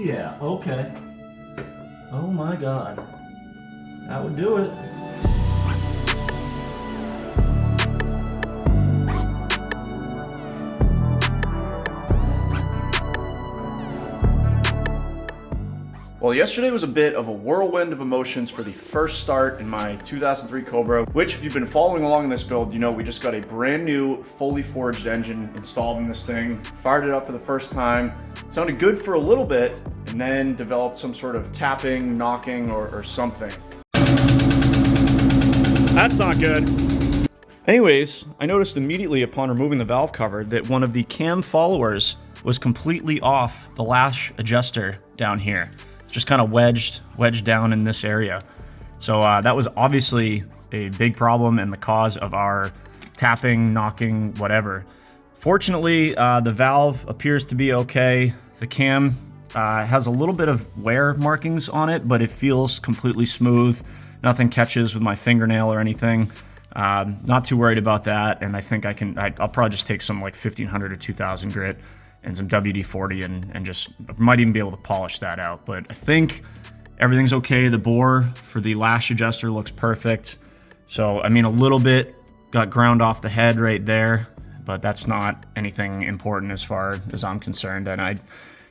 Yeah, okay. Oh my God. That would do it. Well, yesterday was a bit of a whirlwind of emotions for the first start in my 2003 Cobra, which if you've been following along in this build, you know we just got a brand new, fully forged engine installed in this thing, fired it up for the first time. It sounded good for a little bit, and then developed some sort of tapping, knocking, or something. That's not good. Anyways, I noticed immediately upon removing the valve cover that one of the cam followers was completely off the lash adjuster down here. Just kind of wedged down in this area. So that was obviously a big problem and the cause of our tapping, knocking, whatever. Fortunately, the valve appears to be okay. The cam has a little bit of wear markings on it, but it feels completely smooth. Nothing catches with my fingernail or anything. Not too worried about that, and I think I'll probably just take some like 1500 or 2000 grit and some WD-40 and just might even be able to polish that out. But I think everything's okay. The bore for the lash adjuster looks perfect. So, I mean, a little bit got ground off the head right there, but that's not anything important as far as I'm concerned. And I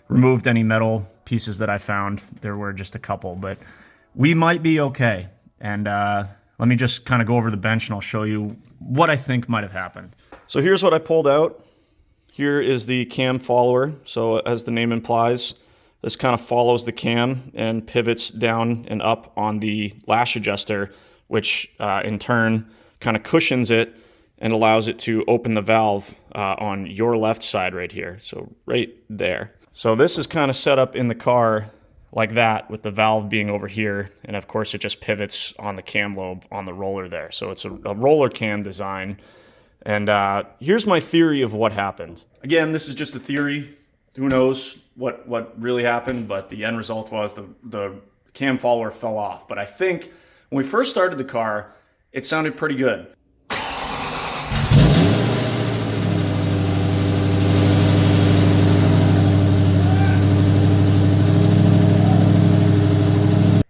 removed any metal pieces that I found. There were just a couple, but we might be okay. And let me just kind of go over the bench and I'll show you what I think might have happened. So here's what I pulled out. Here is the cam follower. So as the name implies, this kind of follows the cam and pivots down and up on the lash adjuster, which in turn kind of cushions it and allows it to open the valve on your left side right here. So right there. So this is kind of set up in the car like that, with the valve being over here. And of course it just pivots on the cam lobe on the roller there. So it's a roller cam design. And here's my theory of what happened. Again, this is just a theory. Who knows what really happened, but the end result was the cam follower fell off. But I think when we first started the car, it sounded pretty good.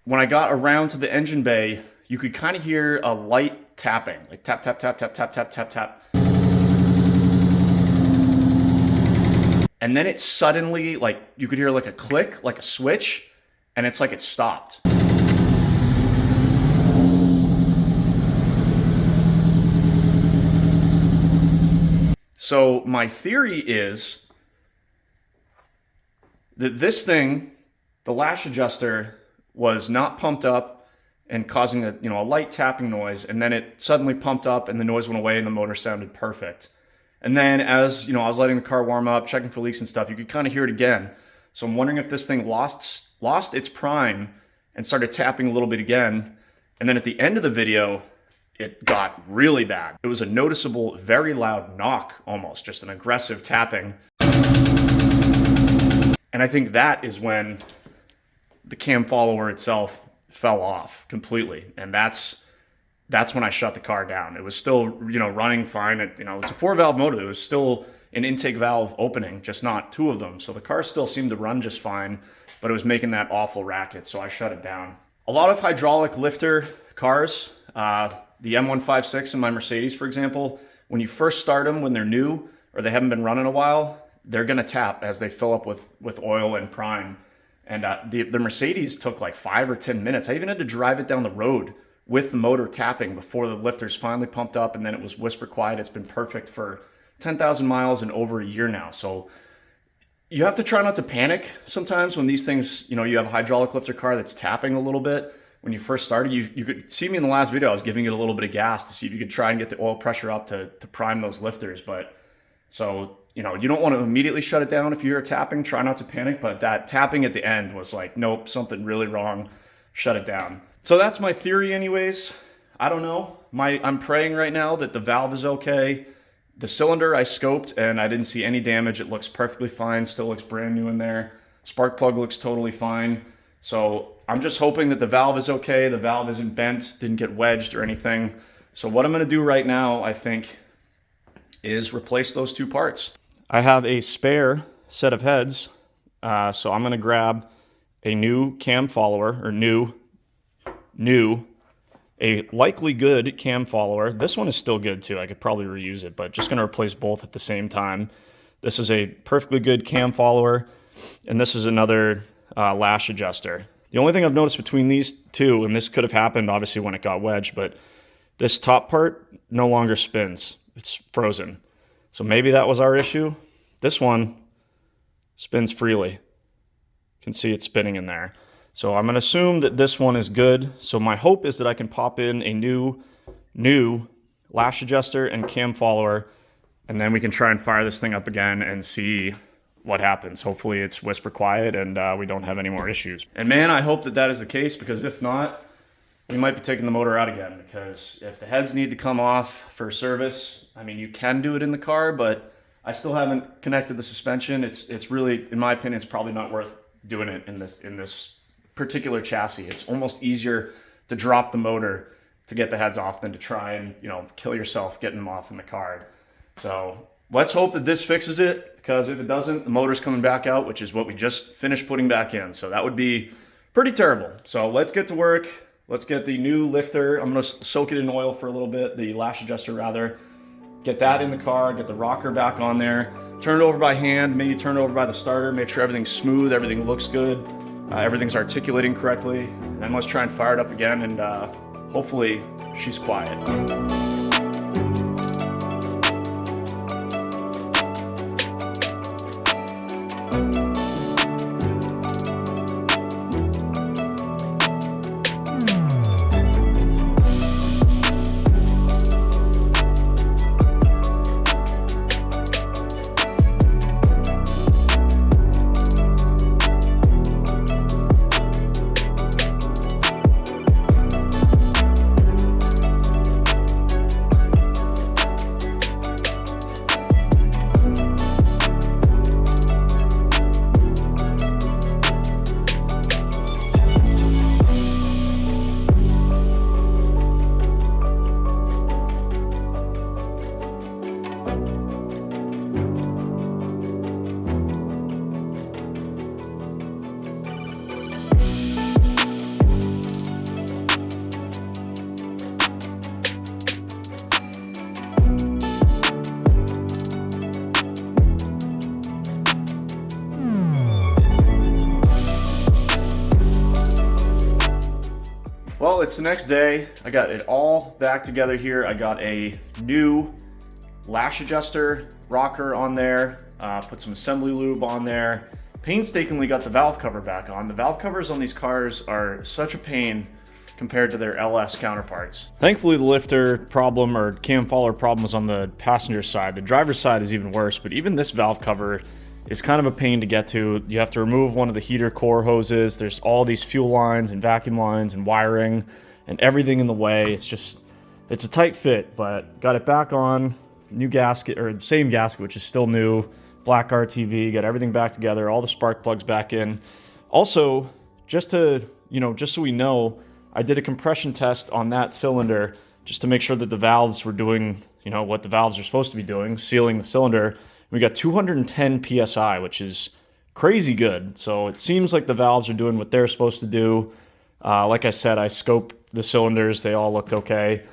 When I got around to the engine bay, you could kind of hear a light tapping, like tap, tap, tap, tap, tap, tap, tap, tap. And then it suddenly, like, you could hear like a click, like a switch, and it's like it stopped. So my theory is that this thing, the lash adjuster, was not pumped up and causing a light tapping noise, and then it suddenly pumped up and the noise went away and the motor sounded perfect. And then as I was letting the car warm up, checking for leaks and stuff, you could kind of hear it again. So I'm wondering if this thing lost its prime and started tapping a little bit again. And then at the end of the video, it got really bad. It was a noticeable, very loud knock, almost just an aggressive tapping. And I think that is when the cam follower itself fell off completely. And that's when I shut the car down. It was still, running fine. It's a 4-valve motor. There was still an intake valve opening, just not 2 of them. So the car still seemed to run just fine, but it was making that awful racket, so I shut it down. A lot of hydraulic lifter cars, the M156 in my Mercedes, for example, when you first start them, when they're new or they haven't been running a while, they're gonna tap as they fill up with oil and prime. And the Mercedes took like 5 or 10 minutes. I even had to drive it down the road with the motor tapping before the lifters finally pumped up, and then it was whisper quiet. It's been perfect for 10,000 miles and over a year now. So you have to try not to panic sometimes when these things, you have a hydraulic lifter car that's tapping a little bit. When you first started, you could see me in the last video, I was giving it a little bit of gas to see if you could try and get the oil pressure up to prime those lifters. But so, you don't want to immediately shut it down if you hear tapping. Try not to panic, but that tapping at the end was like, nope, something really wrong, shut it down. So that's my theory anyways. I don't know. I'm praying right now that the valve is okay. The cylinder I scoped and I didn't see any damage. It looks perfectly fine. Still looks brand new in there. Spark plug looks totally fine. So I'm just hoping that the valve is okay. The valve isn't bent, didn't get wedged or anything. So what I'm going to do right now, I think, is replace those 2 parts. I have a spare set of heads So I'm going to grab a new cam follower, or a likely good cam follower. This one is still good too. I could probably reuse it, but just going to replace both at the same time. This is a perfectly good cam follower, and this is another lash adjuster. The only thing I've noticed between these two, and this could have happened obviously when it got wedged, but this top part no longer spins. It's frozen. So maybe that was our issue. This one spins freely. You can see it spinning in there. So I'm going to assume that this one is good. So my hope is that I can pop in a new lash adjuster and cam follower, and then we can try and fire this thing up again and see what happens. Hopefully it's whisper quiet and we don't have any more issues. And man, I hope that that is the case, because if not, we might be taking the motor out again, because if the heads need to come off for service, I mean, you can do it in the car, but I still haven't connected the suspension. It's really, in my opinion, it's probably not worth doing it in this particular chassis. It's almost easier to drop the motor to get the heads off than to try and, you know, kill yourself getting them off in the car. So let's hope that this fixes it, because if it doesn't, the motor's coming back out, which is what we just finished putting back in. So that would be pretty terrible. So let's get to work. Let's get the new lifter. I'm going to soak it in oil for a little bit, the lash adjuster rather. Get that in the car, get the rocker back on there. Turn it over by hand, maybe turn it over by the starter, make sure everything's smooth, everything looks good, everything's articulating correctly. And then let's try and fire it up again, and hopefully she's quiet. Well, it's the next day. I got it all back together here. I got a new lash adjuster, rocker on there, put some assembly lube on there, painstakingly got the valve cover back on. The valve covers on these cars are such a pain compared to their LS counterparts. Thankfully, the lifter problem or cam follower problem was on the passenger side. The driver's side is even worse, but even this valve cover is kind of a pain to get to. You have to remove one of the heater core hoses. There's all these fuel lines and vacuum lines and wiring and everything in the way. It's a tight fit, but got it back on. New gasket, or same gasket, which is still new. Black RTV, got everything back together, all the spark plugs back in. Also, just so we know, I did a compression test on that cylinder just to make sure that the valves were doing, what the valves are supposed to be doing, sealing the cylinder. We got 210 PSI, which is crazy good. So it seems like the valves are doing what they're supposed to do. Like I said, I scoped the cylinders. They all looked okay.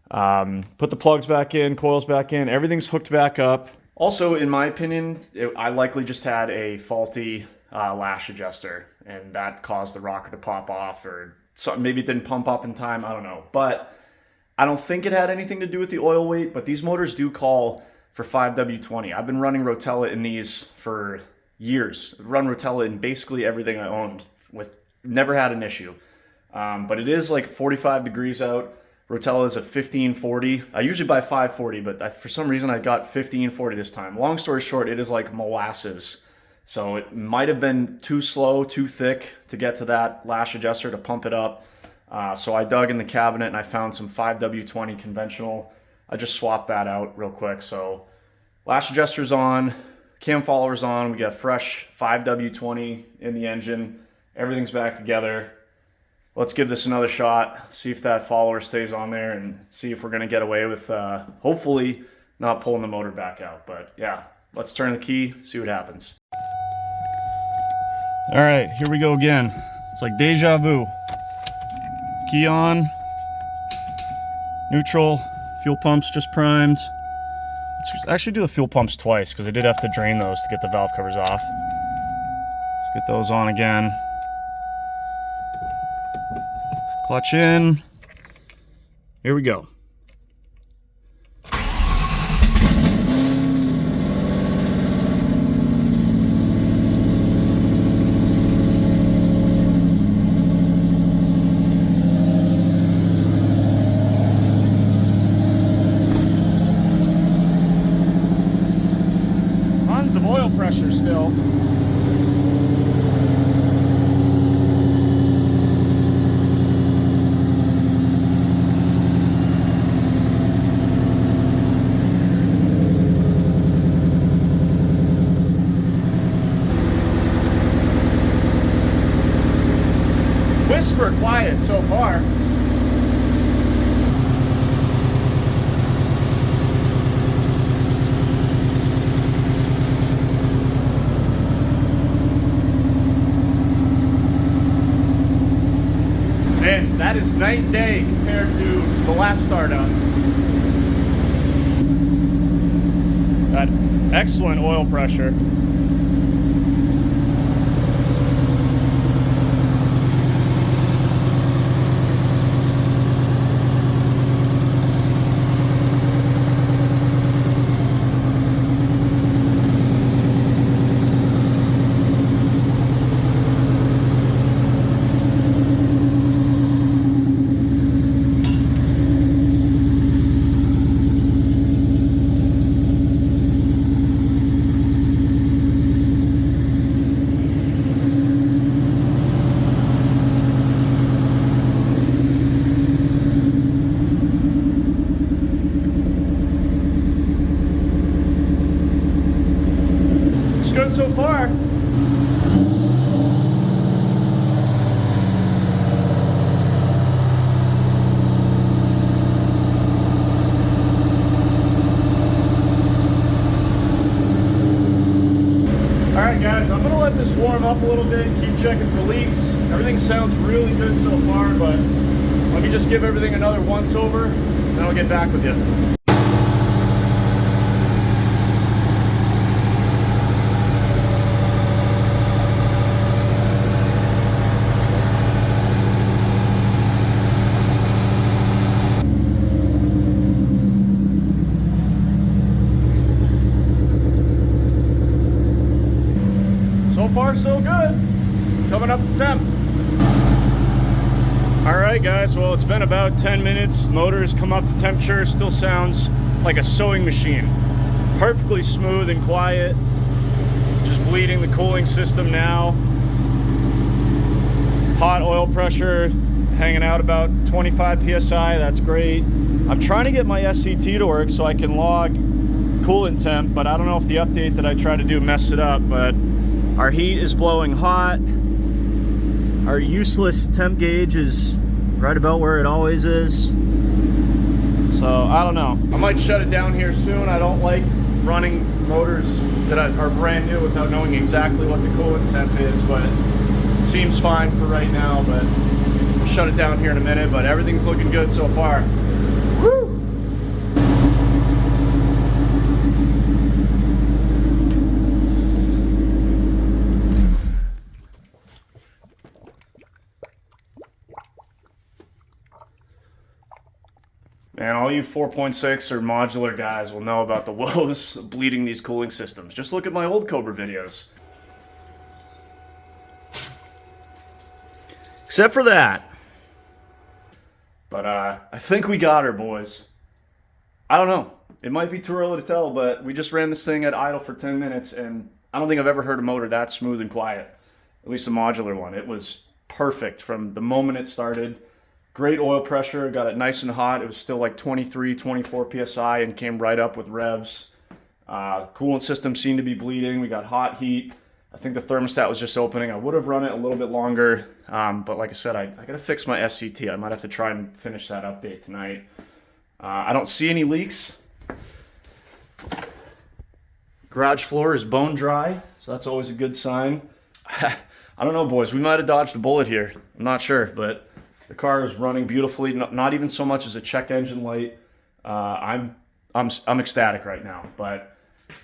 Put the plugs back in, coils back in. Everything's hooked back up. Also, in my opinion, I likely just had a faulty lash adjuster, and that caused the rocker to pop off, or something. Maybe it didn't pump up in time. I don't know. But I don't think it had anything to do with the oil weight, but these motors do call for 5W20. I've been running Rotella in these for years. Run Rotella in basically everything I owned, never had an issue. But it is like 45 degrees out. Rotella is a 1540. I usually buy 540, but for some reason I got 1540 this time. Long story short, it is like molasses. So it might have been too slow, too thick to get to that lash adjuster to pump it up. So I dug in the cabinet and I found some 5W20 conventional. I just swapped that out real quick. So lash adjuster's on, cam follower's on. We got fresh 5W20 in the engine. Everything's back together. Let's give this another shot, see if that follower stays on there, and see if we're going to get away with hopefully not pulling the motor back out. But yeah, let's turn the key, see what happens. All right, here we go again. It's like deja vu. Key on. Neutral. Fuel pumps just primed. Let's actually do the fuel pumps twice because I did have to drain those to get the valve covers off. Let's get those on again. Clutch in. Here we go. Tons of oil pressure still. Whisper quiet so far. Man, that is night and day compared to the last startup. Got excellent oil pressure. Good so far. Alright guys, I'm gonna let this warm up a little bit, keep checking for leaks. Everything sounds really good so far, but let me just give everything another once over, then I'll get back with you. So far, so good. Coming up to temp. All right, guys. Well, it's been about 10 minutes. Motor's come up to temperature. Still sounds like a sewing machine. Perfectly smooth and quiet. Just bleeding the cooling system now. Hot oil pressure hanging out about 25 psi. That's great. I'm trying to get my SVT to work so I can log coolant temp, but I don't know if the update that I tried to do messed it up. But our heat is blowing hot. Our useless temp gauge is right about where it always is. So I don't know. I might shut it down here soon. I don't like running motors that are brand new without knowing exactly what the coolant temp is, but it seems fine for right now. But we'll shut it down here in a minute. But everything's looking good so far. Woo! Man, all you 4.6 or modular guys will know about the woes of bleeding these cooling systems. Just look at my old Cobra videos. Except for that. But I think we got her, boys. I don't know. It might be too early to tell, but we just ran this thing at idle for 10 minutes, and I don't think I've ever heard a motor that smooth and quiet. At least a modular one. It was perfect from the moment it started. Great oil pressure, got it nice and hot. It was still like 23, 24 psi and came right up with revs. Coolant system seemed to be bleeding. We got hot heat. I think the thermostat was just opening. I would have run it a little bit longer, but like I said, I got to fix my SVT. I might have to try and finish that update tonight. I don't see any leaks. Garage floor is bone dry, so that's always a good sign. I don't know, boys. We might have dodged a bullet here. I'm not sure, but the car is running beautifully. Not even so much as a check engine light. I'm ecstatic right now. But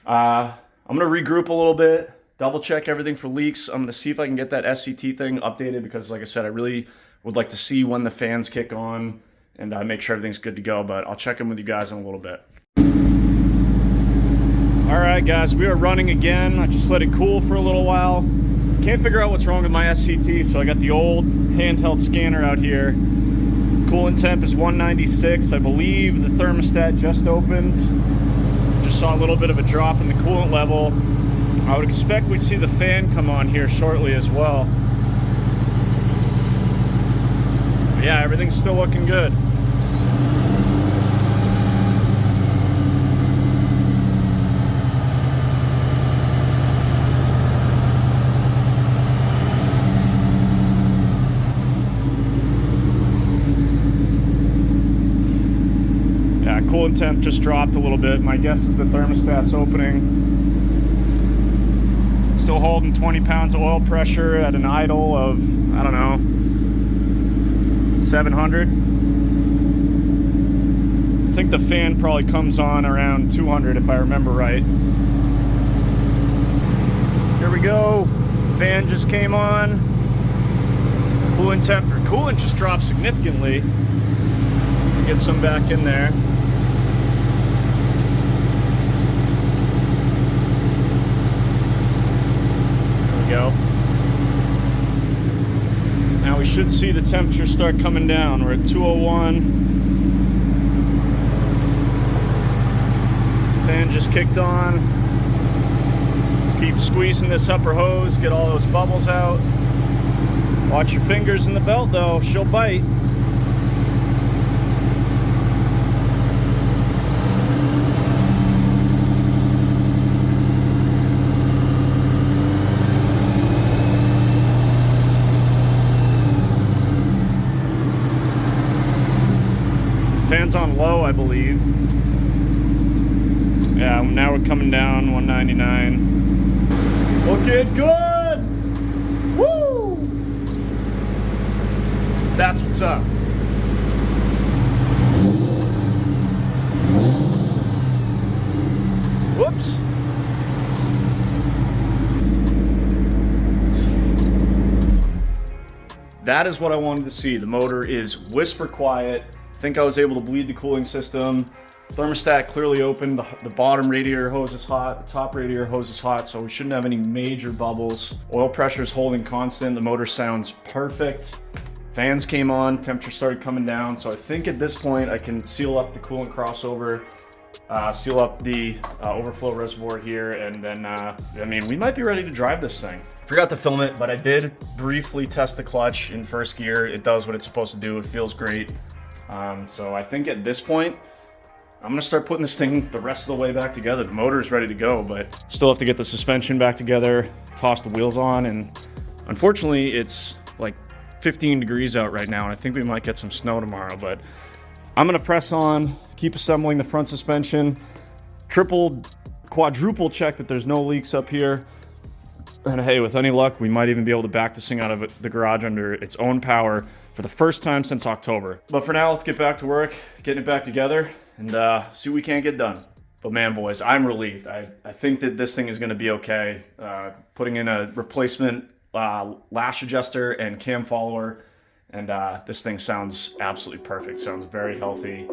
I'm gonna regroup a little bit, double check everything for leaks. I'm gonna see if I can get that SVT thing updated because, like I said, I really would like to see when the fans kick on and make sure everything's good to go. But I'll check in with you guys in a little bit. All right, guys, we are running again. I just let it cool for a little while. Can't figure out what's wrong with my SVT, so I got the old handheld scanner out here. Coolant temp is 196. I believe the thermostat just opened. Just saw a little bit of a drop in the coolant level. I would expect we see the fan come on here shortly as well. But yeah, everything's still looking good. Coolant temp just dropped a little bit. My guess is the thermostat's opening. Still holding 20 pounds of oil pressure at an idle of, I don't know, 700. I think the fan probably comes on around 200 if I remember right. Here we go. Fan just came on. Coolant just dropped significantly. Get some back in there. Go. Now we should see the temperature start coming down. We're at 201. Fan just kicked on. Let's keep squeezing this upper hose, get all those bubbles out. Watch your fingers in the belt though, she'll bite. Fan's on low, I believe. Yeah, now we're coming down 199. Looking good! Woo! That's what's up. Whoops. That is what I wanted to see. The motor is whisper quiet. I think I was able to bleed the cooling system. Thermostat clearly open. The bottom radiator hose is hot. The top radiator hose is hot, so we shouldn't have any major bubbles. Oil pressure is holding constant. The motor sounds perfect. Fans came on, temperature started coming down. So I think at this point I can seal up the coolant crossover, seal up the overflow reservoir here, and then, I mean, we might be ready to drive this thing. Forgot to film it, but I did briefly test the clutch in first gear. It does what it's supposed to do. It feels great. So I think at this point, I'm gonna start putting this thing the rest of the way back together. The motor is ready to go, but still have to get the suspension back together, toss the wheels on, and unfortunately it's like 15 degrees out right now, and I think we might get some snow tomorrow, but I'm gonna press on, keep assembling the front suspension, quadruple check that there's no leaks up here. And hey, with any luck, we might even be able to back this thing out of the garage under its own power for the first time since October. But for now, let's get back to work, getting it back together, and see what we can't get done. But man, boys, I'm relieved. I think that this thing is gonna be okay. Putting in a replacement lash adjuster and cam follower, and this thing sounds absolutely perfect. Sounds very healthy,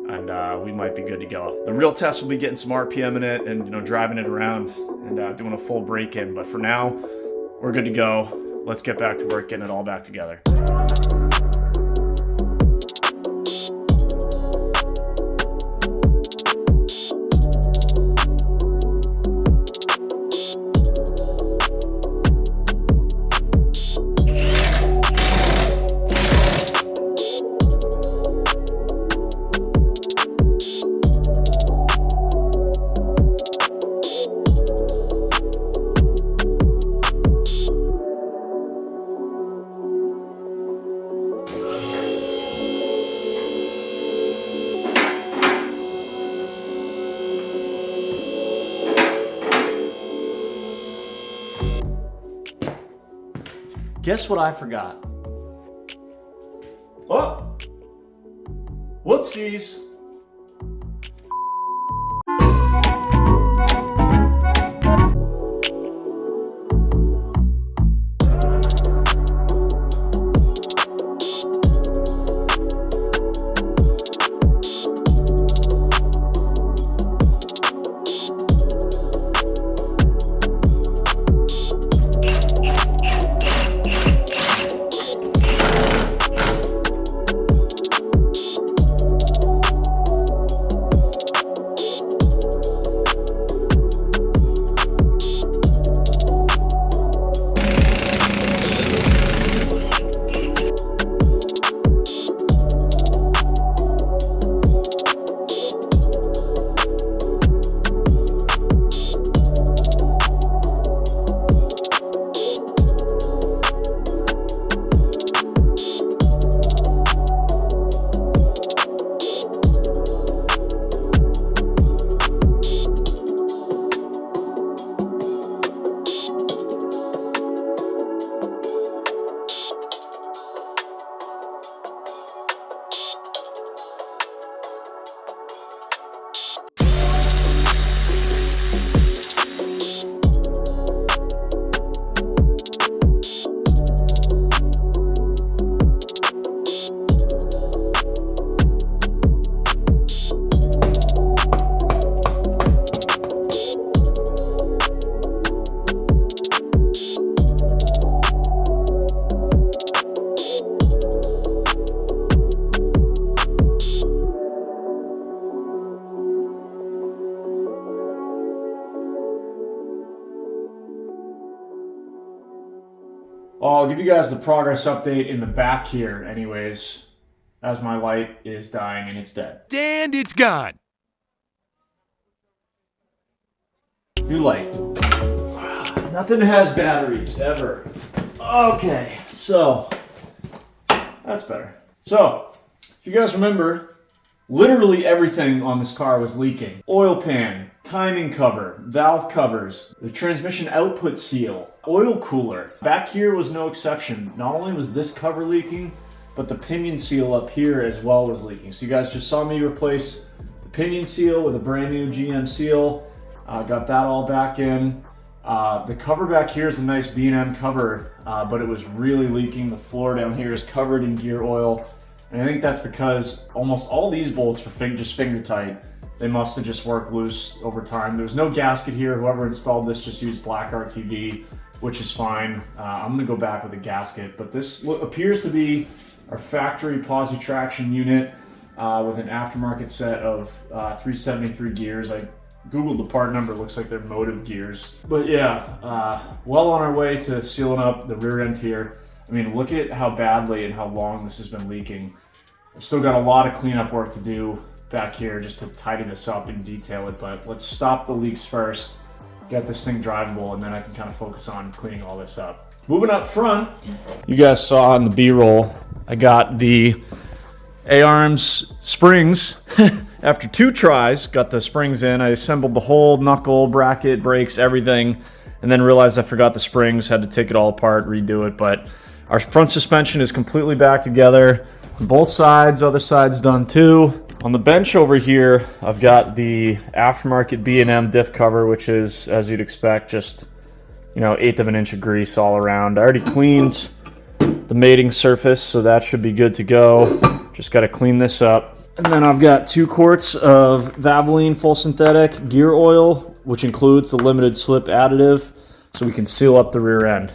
and we might be good to go. The real test will be getting some RPM in it and driving it around and doing a full break-in. But for now, we're good to go. Let's get back to work, getting it all back together. Guess what I forgot? Oh! Whoopsies! I'll give you guys the progress update in the back here anyways, as my light is dying and it's dead. And it's gone. New light. Nothing has batteries, ever. Okay, so that's better. So, if you guys remember, literally everything on this car was leaking. Oil pan, timing cover, valve covers, the transmission output seal, oil cooler. Back here was no exception. Not only was this cover leaking, but the pinion seal up here as well was leaking. So you guys just saw me replace the pinion seal with a brand new GM seal. Got that all back in. The cover back here is a nice B&M cover, but it was really leaking. The floor down here is covered in gear oil. And I think that's because almost all these bolts were just finger tight. They must have just worked loose over time. There was no gasket here. Whoever installed this just used black RTV, which is fine. I'm gonna go back with a gasket, but this appears to be our factory posi traction unit with an aftermarket set of 373 gears. I Googled the part number, looks like they're motive gears. But yeah, well on our way to sealing up the rear end here. I mean, look at how badly and how long this has been leaking. I've still got a lot of cleanup work to do back here just to tidy this up and detail it, but let's stop the leaks first, get this thing drivable, and then I can kind of focus on cleaning all this up. Moving up front, you guys saw in the B-roll, I got the A-arms springs. After 2 tries, got the springs in. I assembled the whole knuckle, bracket, brakes, everything, and then realized I forgot the springs, had to take it all apart, redo it, but our front suspension is completely back together. Both sides, other side's done too. On the bench over here, I've got the aftermarket B&M diff cover, which is, as you'd expect, just, 1/8 of an inch of grease all around. I already cleaned the mating surface, so that should be good to go. Just got to clean this up. And then I've got 2 quarts of Valvoline full synthetic gear oil, which includes the limited slip additive, so we can seal up the rear end.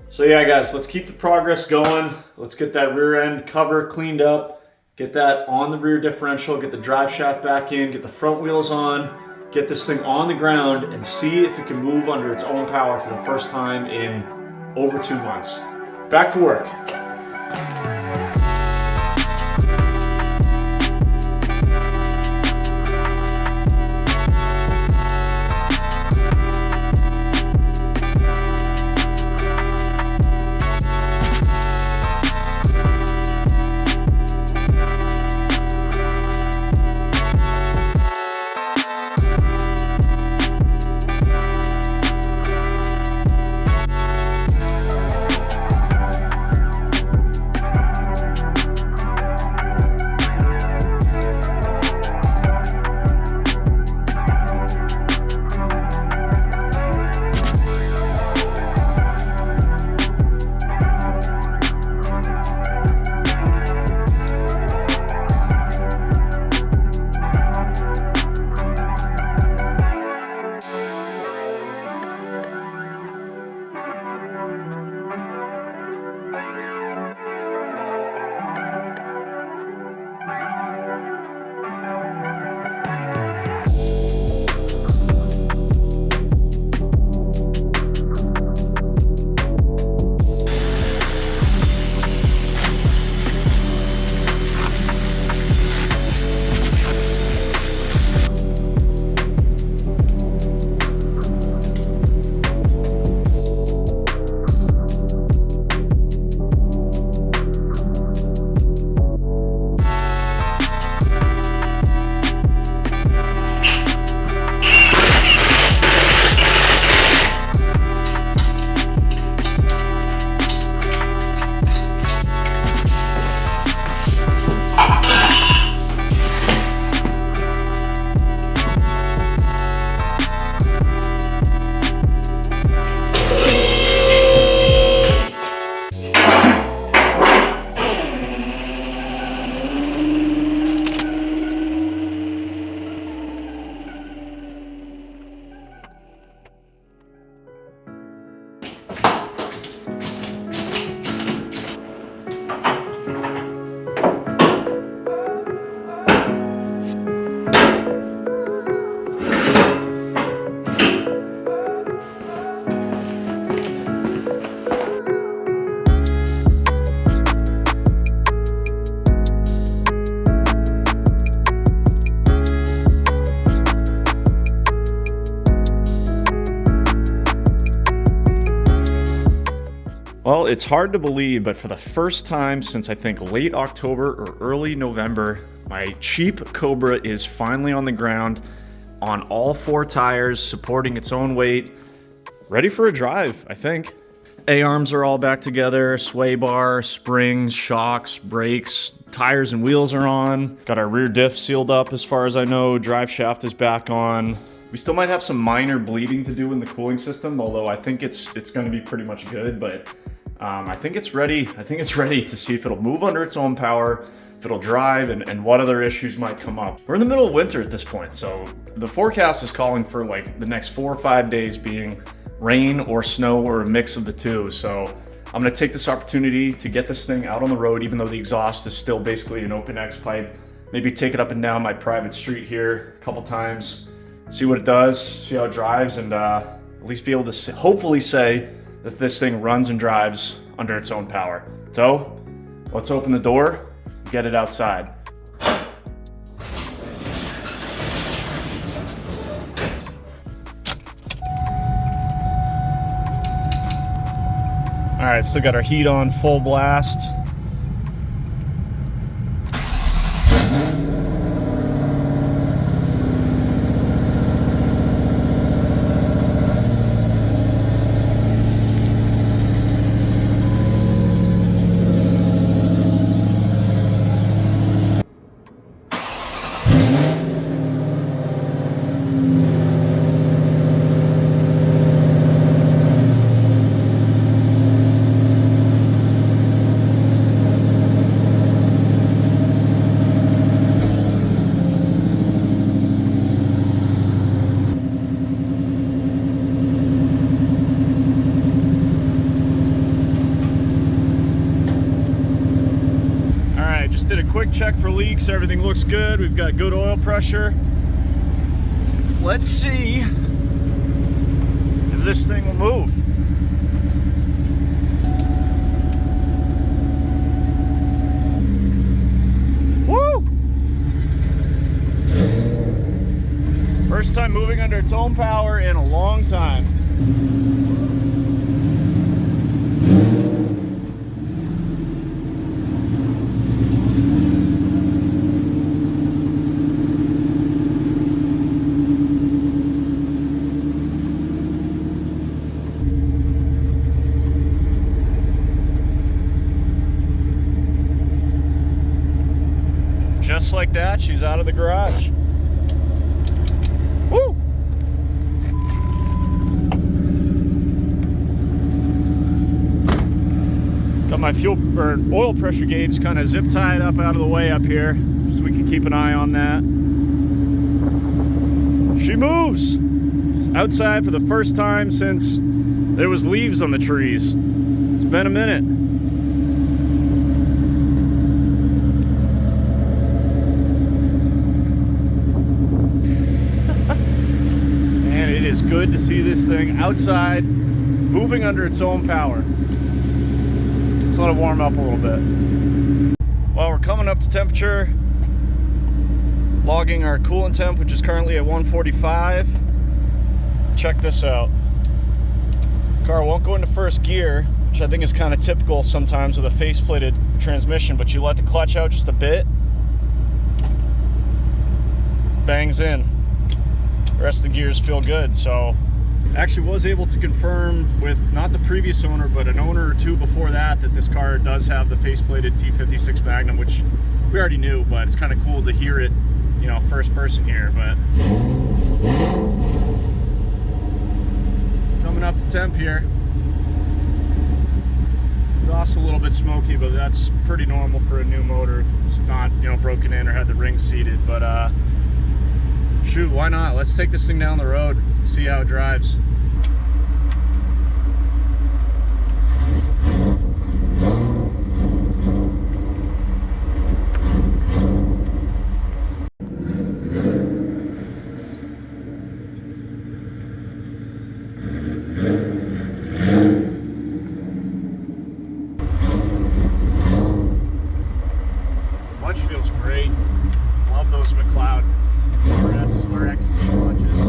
So yeah, guys, let's keep the progress going. Let's get that rear end cover cleaned up, get that on the rear differential, get the drive shaft back in, get the front wheels on, get this thing on the ground, and see if it can move under its own power for the first time in over 2 months. Back to work. Well, it's hard to believe, but for the first time since I think late October or early November, my cheap Cobra is finally on the ground on all 4 tires, supporting its own weight, ready for a drive, I think. A-arms are all back together, sway bar, springs, shocks, brakes, tires and wheels are on. Got our rear diff sealed up as far as I know, drive shaft is back on. We still might have some minor bleeding to do in the cooling system, although I think it's gonna be pretty much good, but I think it's ready. I think it's ready to see if it'll move under its own power, if it'll drive, and what other issues might come up. We're in the middle of winter at this point, so the forecast is calling for like the next 4 or 5 days being rain or snow or a mix of the two. So I'm gonna take this opportunity to get this thing out on the road, even though the exhaust is still basically an open X pipe. Maybe take it up and down my private street here a couple times, see what it does, see how it drives, and at least be able to hopefully say that this thing runs and drives under its own power. So let's open the door, get it outside. All right, still got our heat on full blast. Did a quick check for leaks. Everything looks good. We've got good oil pressure. Let's see if this thing will move. Woo! First time moving under its own power in a long time. Just like that, she's out of the garage. Woo! Got my fuel or oil pressure gauge kind of zip tied up out of the way up here, so we can keep an eye on that. She moves! Outside for the first time since there was leaves on the trees. It's been a minute. Good to see this thing outside, moving under its own power. Let's let it warm up a little bit. Well, we're coming up to temperature, logging our coolant temp, which is currently at 145. Check this out. Car won't go into first gear, which I think is kind of typical sometimes with a faceplated transmission, but you let the clutch out just a bit, bangs in. The rest of the gears feel good. So actually was able to confirm with not the previous owner, but an owner or two before that, that this car does have the faceplated T56 Magnum, which we already knew, but it's kind of cool to hear it, you know, first person here. But coming up to temp here. Exhaust a little bit smoky, but that's pretty normal for a new motor. It's not, you know, broken in or had the rings seated, but shoot, why not? Let's take this thing down the road, see how it drives. Clutch feels great. Love those McLeod RS or XT clutches.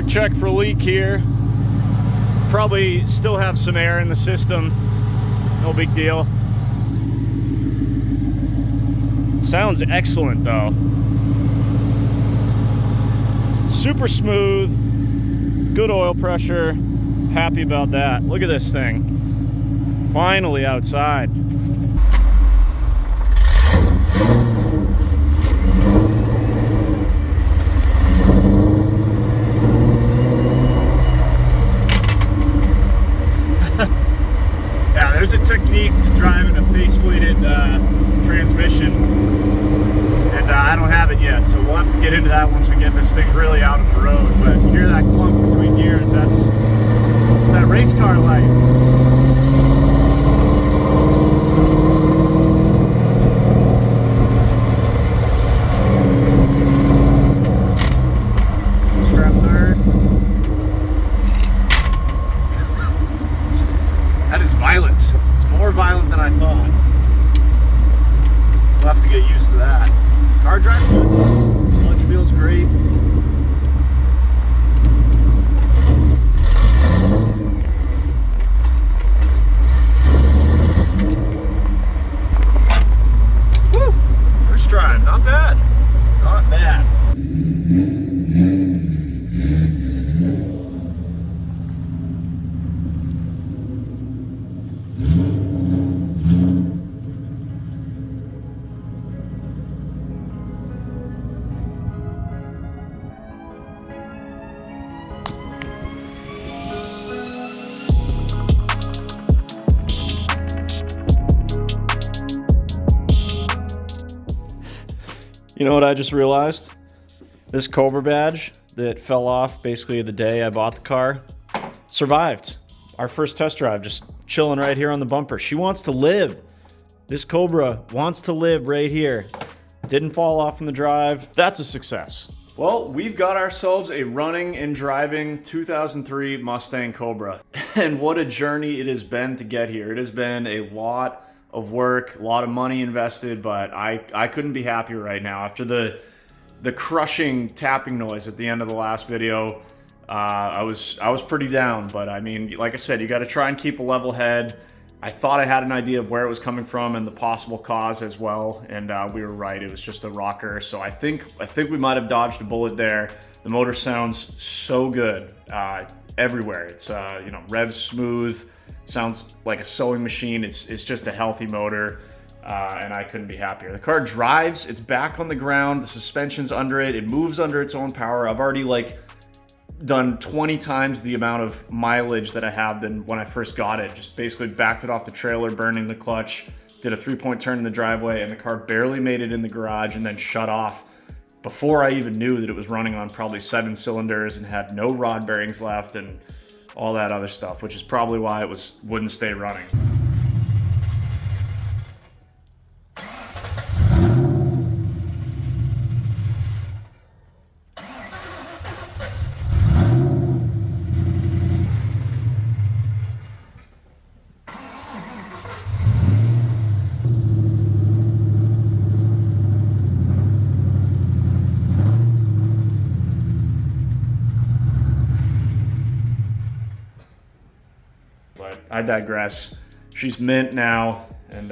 Quick check for leak here. Probably still have some air in the system. No big deal. Sounds excellent though. Super smooth, good oil pressure. Happy about that. Look at this thing. Finally outside. There's a technique to driving a face-plated transmission, and I don't have it yet, so we'll have to get into that once we get this thing really out on the road. But you hear that clunk between gears, that's that race car life. Strap third. That is violence. It's more violent than I thought. We'll have to get used to that. Car drives good. Clutch feels great. Woo! First drive, not bad. Not bad. You know what I just realized? This Cobra badge that fell off basically the day I bought the car survived. Our first test drive, just chilling right here on the bumper. She wants to live. This Cobra wants to live right here. Didn't fall off in the drive. That's a success. Well, we've got ourselves a running and driving 2003 Mustang Cobra. And what a journey it has been to get here. It has been a lot of work, a lot of money invested, but I couldn't be happier right now. After the crushing tapping noise at the end of the last video, I was pretty down. But I mean, like I said, you got to try and keep a level head. I thought I had an idea of where it was coming from and the possible cause as well, and we were right. It was just a rocker. So I think we might have dodged a bullet there. The motor sounds so good everywhere. It's you know, revs smooth. Sounds like a sewing machine. It's just a healthy motor, and I couldn't be happier. The car drives. It's back on the ground. The suspension's under it. It moves under its own power. I've already done 20 times the amount of mileage that I have than when I first got it. Just basically backed it off the trailer, burning the clutch, did a 3-point turn in the driveway, and the car barely made it in the garage and then shut off before I even knew that it was running on probably 7 cylinders and had no rod bearings left and all that other stuff, which is probably why it wouldn't stay running. But I digress. She's mint now, and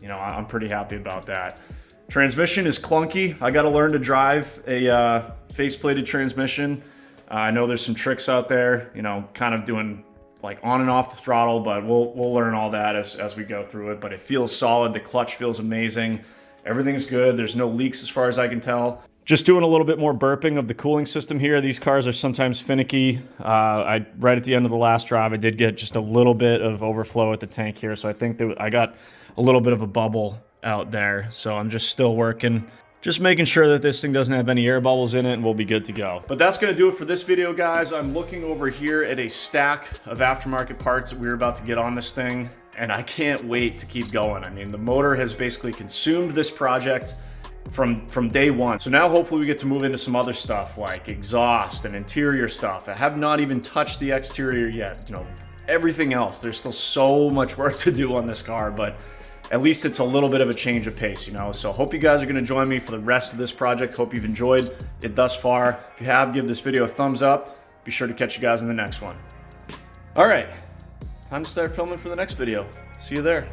you know, I'm pretty happy about that. Transmission is clunky. I got to learn to drive a face-plated transmission. I know there's some tricks out there, you know, kind of doing like on and off the throttle, but we'll learn all that as we go through it. But it feels solid. The clutch feels amazing. Everything's good. There's no leaks as far as I can tell. Just doing a little bit more burping of the cooling system here. These cars are sometimes finicky. Right at the end of the last drive, I did get just a little bit of overflow at the tank here. So I think that I got a little bit of a bubble out there. So I'm just still working, just making sure that this thing doesn't have any air bubbles in it, and we'll be good to go. But that's gonna do it for this video, guys. I'm looking over here at a stack of aftermarket parts that we're about to get on this thing, and I can't wait to keep going. I mean, the motor has basically consumed this project from day one. So now hopefully we get to move into some other stuff like exhaust and interior stuff. I have not even touched the exterior yet. You know, everything else, there's still so much work to do on this car, but at least it's a little bit of a change of pace, you know? So hope you guys are gonna join me for the rest of this project. Hope you've enjoyed it thus far. If you have, give this video a thumbs up. be sure to catch you guys in the next one. All right, time to start filming for the next video. See you there.